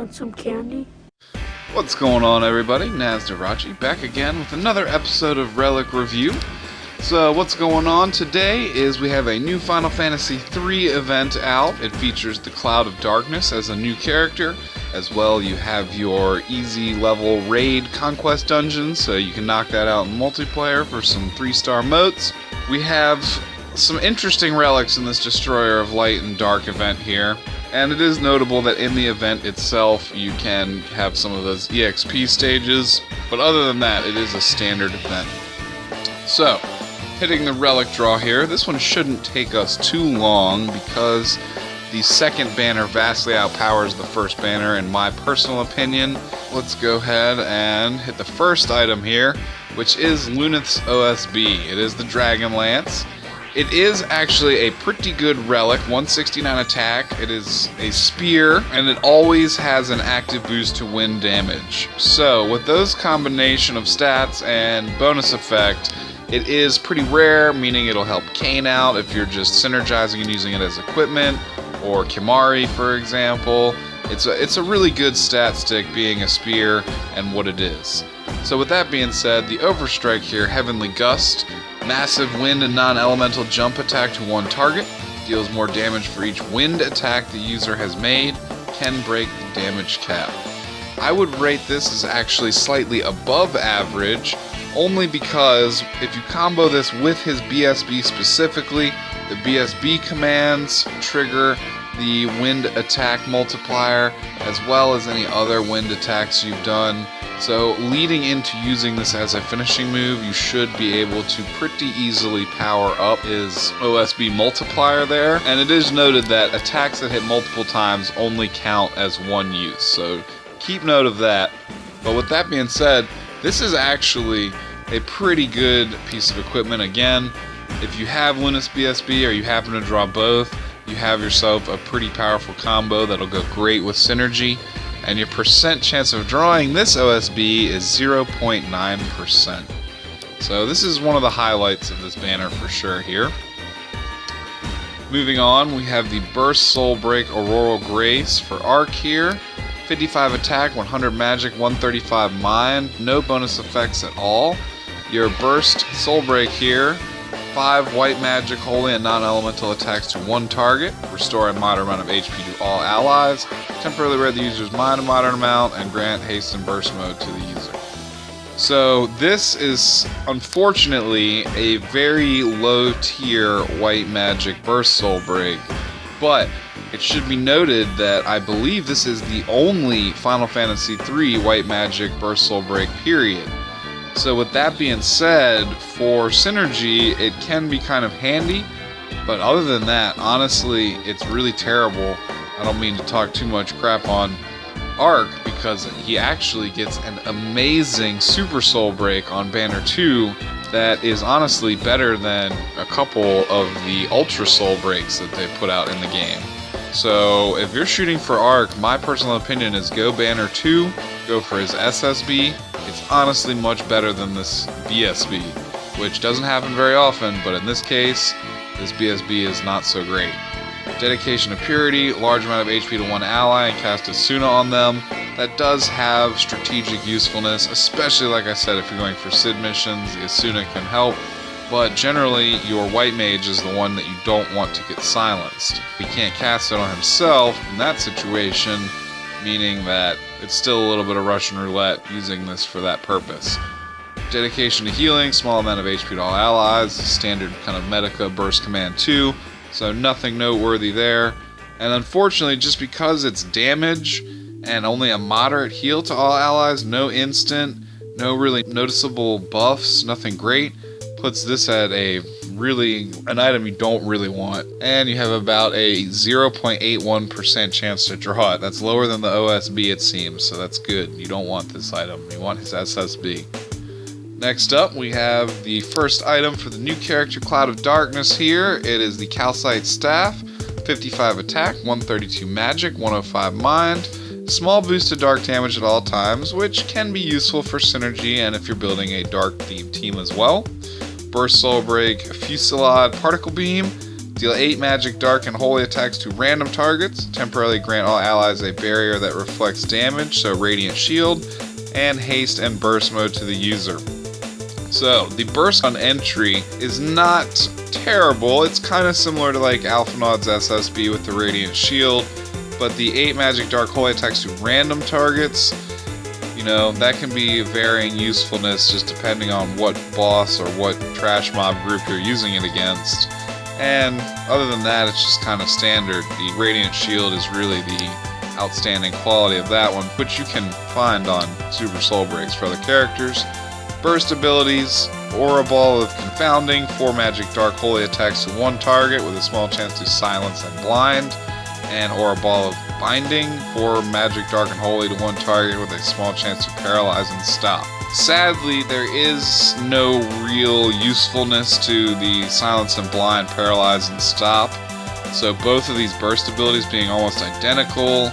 Want some candy? What's going on, everybody? Nazdarachi back again with another episode of Relic Review. So what's going on today is we have a new Final Fantasy III event out. It features the Cloud of Darkness as a new character. As well, you have your easy level raid conquest dungeons, so you can knock that out in multiplayer for some 3-star moats. We have some interesting relics in this Destroyer of Light and Dark event here. And it is notable that in the event itself, you can have some of those EXP stages. But other than that, it is a standard event. So, hitting the relic draw here, this one shouldn't take us too long because the second banner vastly outpowers the first banner in my personal opinion. Let's go ahead and hit the first item here, which is Lune's OSB. It is the Dragon Lance. It is actually a pretty good relic, 169 attack. It is a spear, and it always has an active boost to wind damage. So, with those combination of stats and bonus effect, it is pretty rare, meaning it'll help Kane out if you're just synergizing and using it as equipment, or Kimari, for example. It's a really good stat stick being a spear and what it is. So with that being said, the Overstrike here, Heavenly Gust, massive wind and non-elemental jump attack to one target, deals more damage for each wind attack the user has made, can break the damage cap. I would rate this as actually slightly above average, only because if you combo this with his BSB specifically, the BSB commands trigger the wind attack multiplier as well as any other wind attacks you've done. So leading into using this as a finishing move, you should be able to pretty easily power up his OSB multiplier there. And it is noted that attacks that hit multiple times only count as one use, so keep note of that. But with that being said, this is actually a pretty good piece of equipment. Again, if you have Lune's BSB or you happen to draw both, you have yourself a pretty powerful combo that'll go great with synergy. And your percent chance of drawing this OSB is 0.9%. So this is one of the highlights of this banner for sure here. Moving on, we have the Burst Soul Break Auroral Grace for Arc here. 55 attack, 100 magic, 135 mind, no bonus effects at all. Your Burst Soul Break here, 5 white magic, holy and non-elemental attacks to one target, restore a moderate amount of HP to all allies, temporarily read the user's mind a moderate amount, and grant haste and burst mode to the user. So this is unfortunately a very low tier white magic burst soul break, but it should be noted that I believe this is the only Final Fantasy III white magic burst soul break period. So with that being said, for synergy, it can be kind of handy, but other than that, honestly, it's really terrible. I don't mean to talk too much crap on Arc, because he actually gets an amazing Super Soul Break on Banner 2 that is honestly better than a couple of the Ultra Soul Breaks that they put out in the game. So if you're shooting for Arc, my personal opinion is go Banner 2, go for his SSB. It's honestly much better than this BSB, which doesn't happen very often, but in this case, this BSB is not so great. Dedication to Purity, large amount of HP to one ally, and cast Asuna on them. That does have strategic usefulness, especially like I said, if you're going for Sid missions, the Asuna can help. But generally, your white mage is the one that you don't want to get silenced. He can't cast it on himself in that situation, meaning that it's still a little bit of Russian roulette using this for that purpose. Dedication to Healing, small amount of HP to all allies, standard kind of Medica Burst Command 2, so nothing noteworthy there. And unfortunately, just because it's damage and only a moderate heal to all allies, no instant, no really noticeable buffs, nothing great, puts this at an item you don't really want. And you have about a 0.81% chance to draw it. That's lower than the OSB, it seems, so that's good. You don't want this item. You want his SSB. Next up, we have the first item for the new character, Cloud of Darkness here. It is the Calcite Staff. 55 attack, 132 magic, 105 mind. Small boost to dark damage at all times, which can be useful for synergy and if you're building a dark themed team as well. Burst Soul Break, Fusillade, Particle Beam, Deal 8 magic, dark, and holy attacks to random targets. Temporarily grant all allies a barrier that reflects damage, so Radiant Shield. And haste and burst mode to the user. So, the burst on entry is not terrible. It's kind of similar to like Alphanaud's SSB with the Radiant Shield. But the 8 magic, dark, holy attacks to random targets, you know, that can be varying usefulness just depending on what boss or what trash mob group you're using it against. And other than that, it's just kind of standard. The Radiant Shield is really the outstanding quality of that one, which you can find on Super Soul Breaks for other characters. Burst abilities, Aura Ball of Confounding, 4 magic, dark, holy attacks to one target with a small chance to silence and blind. And Aura Ball of Binding, 4 magic, dark, and holy to one target with a small chance to paralyze and stop. Sadly, there is no real usefulness to the Silence and Blind, Paralyze, and Stop. So both of these burst abilities being almost identical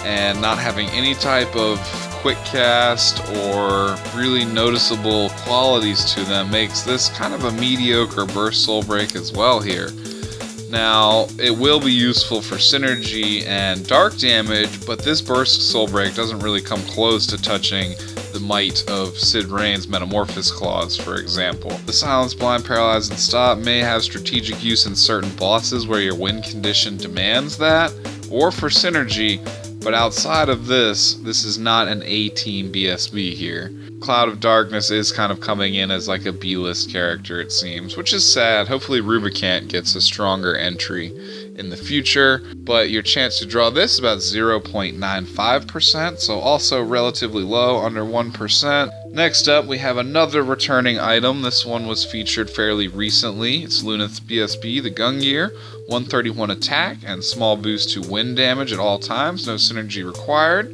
and not having any type of quick cast or really noticeable qualities to them makes this kind of a mediocre burst soul break as well here. Now, it will be useful for synergy and dark damage, but this burst soul break doesn't really come close to touching the might of Sid Rain's Metamorphosis Claws, for example. The Silence, Blind, Paralyze, and Stop may have strategic use in certain bosses where your win condition demands that, or for synergy, but outside of this is not an A-team BSB here. Cloud of Darkness is kind of coming in as like a B-list character, it seems, which is sad. Hopefully Rubicant gets a stronger entry in the future, but your chance to draw this is about 0.95%, so also relatively low, under 1%. Next up, we have another returning item. This one was featured fairly recently. It's Lune's BSB, the Gun Gear. 131 attack and small boost to wind damage at all times, no synergy required.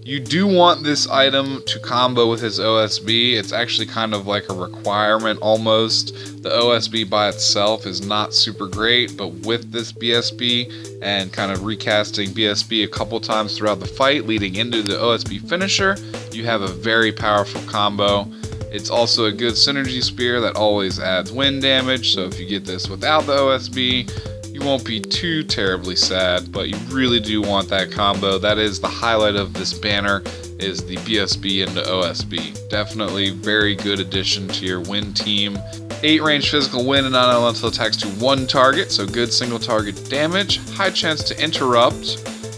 You do want this item to combo with his OSB. It's actually kind of like a requirement almost. The OSB by itself is not super great, but with this BSB and kind of recasting BSB a couple times throughout the fight leading into the OSB finisher, you have a very powerful combo. It's also a good synergy spear that always adds wind damage, so if you get this without the OSB, you won't be too terribly sad, but you really do want that combo. That is the highlight of this banner, is the BSB into OSB. Definitely very good addition to your win team. 8 range physical wind and non-elemental attacks to one target, so good single target damage. High chance to interrupt.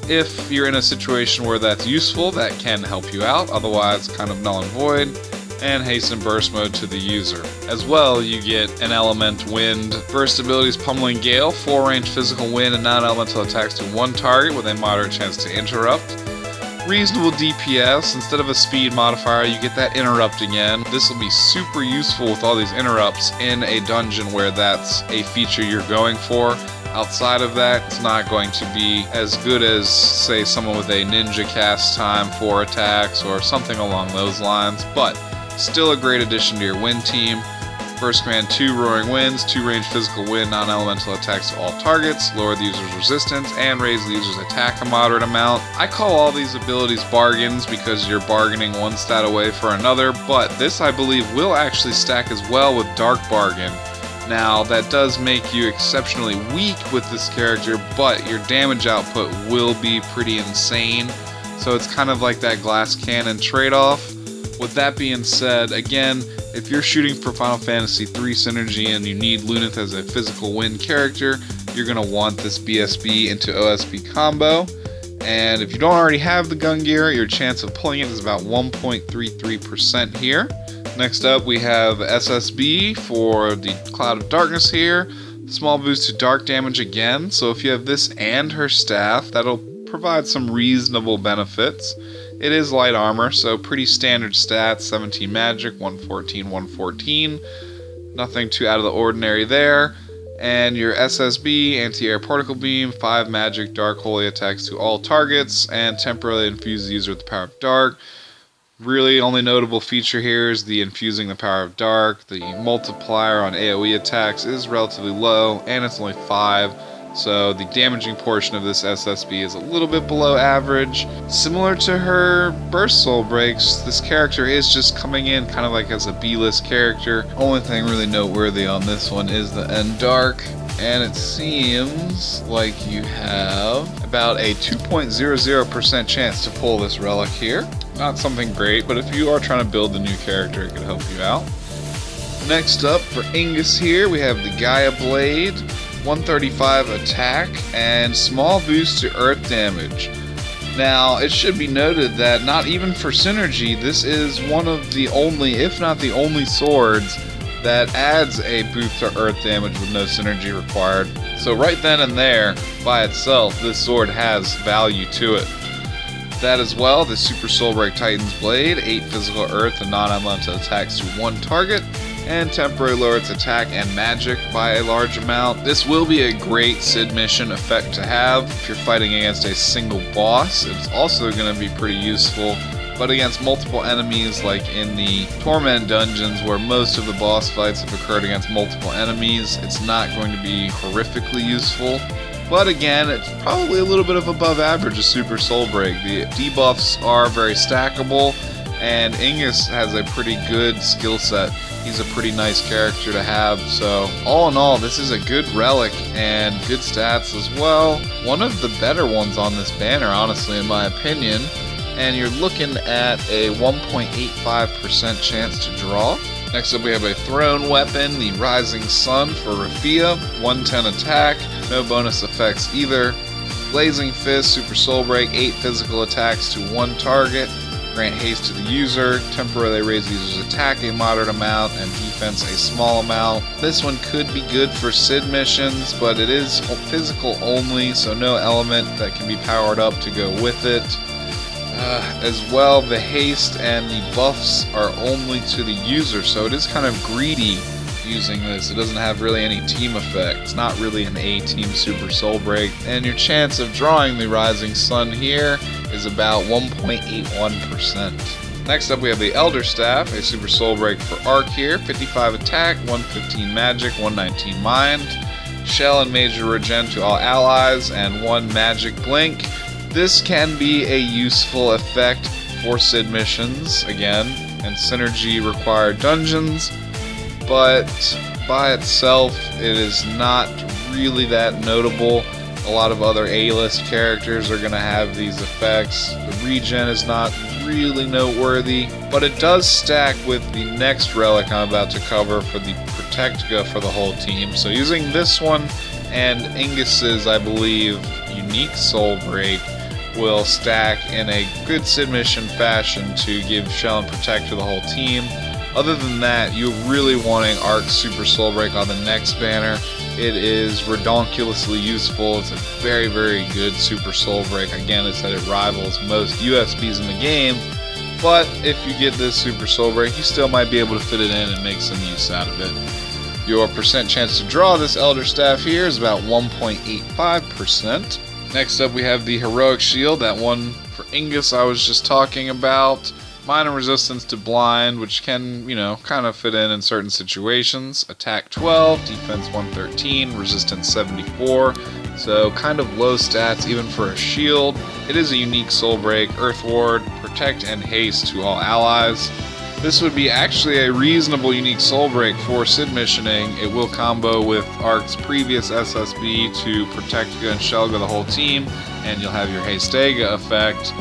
If you're in a situation where that's useful, that can help you out. Otherwise, kind of null and void. And haste and burst mode to the user. As well, you get an element wind. Burst abilities Pummeling Gale, 4 range physical wind and non-elemental attacks to one target with a moderate chance to interrupt. Reasonable DPS, instead of a speed modifier, you get that interrupt again. This will be super useful with all these interrupts in a dungeon where that's a feature you're going for. Outside of that, it's not going to be as good as, say, someone with a ninja cast time 4 attacks or something along those lines, but still a great addition to your win team. First command, 2 Roaring Winds, 2 range physical wind, non-elemental attacks to all targets, lower the user's resistance, and raise the user's attack a moderate amount. I call all these abilities bargains because you're bargaining one stat away for another, but this I believe will actually stack as well with Dark Bargain. Now, that does make you exceptionally weak with this character, but your damage output will be pretty insane, so it's kind of like that glass cannon trade-off. With that being said, again, if you're shooting for Final Fantasy III Synergy and you need Luneth as a physical wind character, you're going to want this BSB into OSB combo. And if you don't already have the Gun Gear, your chance of pulling it is about 1.33% here. Next up, we have SSB for the Cloud of Darkness here. Small boost to dark damage again, so if you have this and her staff, that'll provide some reasonable benefits. It is light armor, so pretty standard stats, 17 magic, 114, 114. Nothing too out of the ordinary there. And your SSB, anti-air particle beam, 5 magic, dark holy attacks to all targets, and temporarily infuse the user with the power of dark. Really only notable feature here is the infusing the power of dark. The multiplier on AoE attacks is relatively low, and it's only 5. So the damaging portion of this SSB is a little bit below average. Similar to her burst soul breaks, this character is just coming in kind of like as a B-list character. Only thing really noteworthy on this one is the end dark. And it seems like you have about a 2.00% chance to pull this relic here. Not something great, but if you are trying to build the new character, it could help you out. Next up for Angus here, we have the Gaia Blade, 135 attack, and small boost to earth damage. Now, it should be noted that not even for synergy, this is one of the only, if not the only swords that adds a boost to earth damage with no synergy required. So right then and there, by itself, this sword has value to it. That as well, the Super Soul Break Titan's Blade, 8 physical earth and non-elemental attacks to one target, and temporarily lower its attack and magic by a large amount. This will be a great Sid mission effect to have if you're fighting against a single boss. It's also going to be pretty useful, but against multiple enemies, like in the Torment dungeons where most of the boss fights have occurred against multiple enemies, it's not going to be horrifically useful. But again, it's probably a little bit of above average of Super Soul Break. The debuffs are very stackable, and Angus has a pretty good skill set. He's a pretty nice character to have, so all in all, this is a good relic and good stats as well. One of the better ones on this banner, honestly, in my opinion. And you're looking at a 1.85% chance to draw. Next up we have a thrown weapon, the Rising Sun for Rafia, 110 attack, no bonus effects either. Blazing Fist, Super Soul Break, 8 physical attacks to one target. Grant haste to the user, temporarily raise the user's attack a moderate amount and defense a small amount. This one could be good for Sid missions, but it is physical only, so no element that can be powered up to go with it. As well, the haste and the buffs are only to the user, so it is kind of greedy using this. It doesn't have really any team effect. It's not really an A-team Super Soul Break, and your chance of drawing the Rising Sun here is about 1.81%. Next up we have the Elder Staff, a Super Soul Break for Arc here, 55 attack, 115 magic, 119 mind, shell and major regen to all allies, and 1 magic blink. This can be a useful effect for Sid missions, again, and synergy required dungeons, but by itself it is not really that notable. A lot of other A-list characters are going to have these effects. The regen is not really noteworthy, but it does stack with the next relic I'm about to cover for the Protectica for the whole team. So using this one and Angus's, I believe, unique Soul Break will stack in a good Sid mission fashion to give Shell and Protect to the whole team. Other than that, you're really wanting Arc Super Soul Break on the next banner. It is redonkulously useful. It's a very, very good Super Soul Break. Again, it's that it rivals most USBs in the game, but if you get this Super Soul Break, you still might be able to fit it in and make some use out of it. Your percent chance to draw this Elder Staff here is about 1.85%. Next up we have the Heroic Shield, that one for Angus I was just talking about. Minor resistance to blind, which can, kind of fit in certain situations. Attack 12, defense 113, resistance 74. So kind of low stats even for a shield. It is a unique Soul Break, Earth Ward, Protect and Haste to all allies. This would be actually a reasonable unique Soul Break for Sid missioning. It will combo with Arc's previous SSB to Protectica and Shelga the whole team, and you'll have your Hastega effect.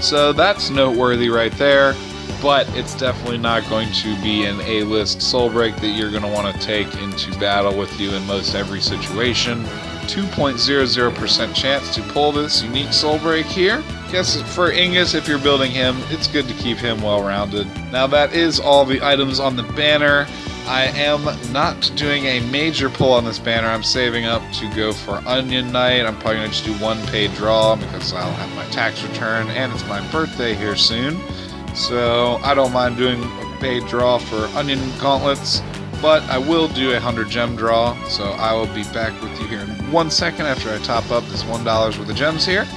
So that's noteworthy right there, but it's definitely not going to be an A-list Soul Break that you're going to want to take into battle with you in most every situation. 2.00% chance to pull this unique Soul Break here. Guess for Angus, if you're building him, it's good to keep him well-rounded. Now that is all the items on the banner. I am not doing a major pull on this banner. I'm saving up to go for Onion Night. I'm probably going to just do one paid draw because I'll have my tax return and it's my birthday here soon. So I don't mind doing a paid draw for Onion Gauntlets, but I will do a 100 gem draw. So I will be back with you here in 1 second after I top up this $1 worth of gems here.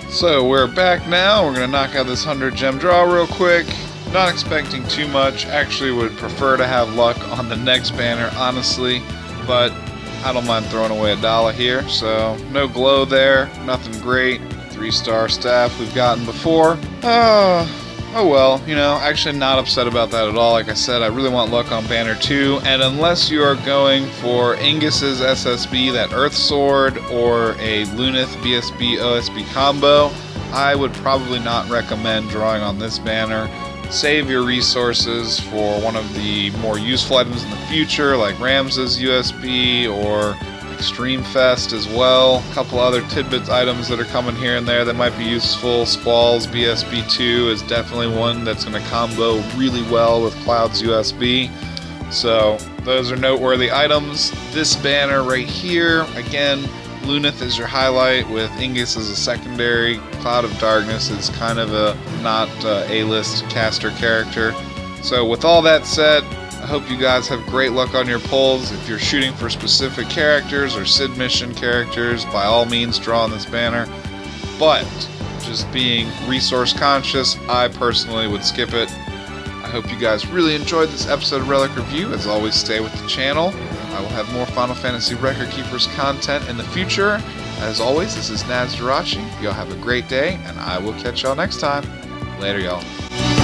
So we're back now. We're going to knock out this 100 gem draw real quick. Not expecting too much. Actually would prefer to have luck on the next banner, honestly, but I don't mind throwing away $1 here. So no glow there, nothing great. 3-star staff we've gotten before. Oh well, you know, actually not upset about that at all. Like I said, I really want luck on Banner 2, and unless you are going for Angus's SSB, that Earth Sword, or a Luneth BSB OSB combo, I would probably not recommend drawing on this banner. Save your resources for one of the more useful items in the future, like Rams's USB or Extreme Fest as well. A couple other tidbits items that are coming here and there that might be useful. Squall's BSB2 is definitely one that's going to combo really well with Cloud's USB. So those are noteworthy items. This banner right here, again, Luneth is your highlight with Angus as a secondary. Cloud of Darkness is kind of a not A-list caster character. So with all that said, I hope you guys have great luck on your pulls. If you're shooting for specific characters or Sid mission characters, by all means draw on this banner. But just being resource conscious, I personally would skip it. I hope you guys really enjoyed this episode of Relic Review. As always, stay with the channel. I will have more Final Fantasy Record Keepers content in the future. As always, this is Naz Darachi. Y'all have a great day, and I will catch y'all next time. Later, y'all.